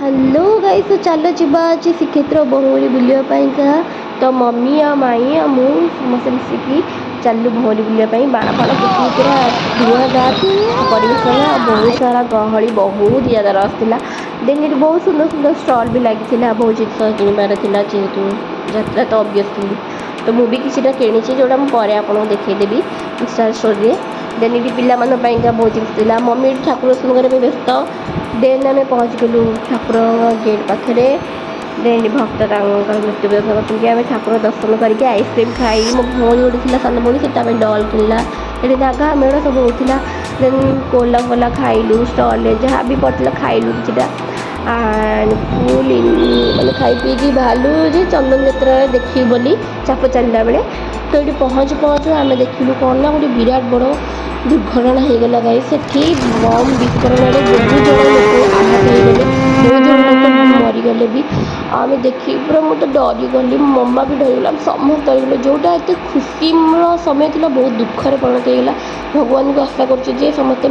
Hello guys, तो चलो जीवा आज श्रीक्षेत्र बहुरी बुलापाईका। तो मम्मी आ माई आ मु समस्त मिसिकी चलू बहुरी बुलापाई। बाण फाण फुटी पूरा धुआं गाँ परिवेश बहुत सारा गहली बहुत ज्यादा रसला। देन ये बहुत सुंदर सुंदर स्टल भी लगी बहुत जिन किणवार जेहेतु यात्रा तो ऑब्वियसली तो मुझे किसी किणी जोड़ा मुझे आपको देखईदेवी इंस्टा स्टोरी। देन ये पाइका बहुत जिन मम्मी ठाकुर दर्शन करने व्यस्त। देन आम पहुँच गलु ठाकुर गेट पाखे। देन भक्त मृत्यु दर्शन आम ठाकुर दर्शन करके आइसक्रीम खाई। मो भौणी गोटे सान भौणी से डल किणला ये जगह मेड़ सब होता। देन कोला फोला खाइलु स्टल जहाँ भी पड़ता खाइलु किटा एंड फुल मैंने खाई पी बाहरलु जे चंदन यात्रा देखी बोली चाप चलला बेले। तो ये पहुँचु पहुँचु आम देखिलु कौन ना गोटे विराट बड़ दुर्घटना हो गला गाई। से बम विस्फोरण बहुत जन लोग आहत हो गले, बहुत जन लोग मरीगले भी। आम देखी पूरा मुझे डरीगली, मम्मा भी डरीगला, समस्त डरीगले। जोटा एत खुशी समय थी बहुत दुखर परिणत होगा। भगवान को आशा कर समस्ते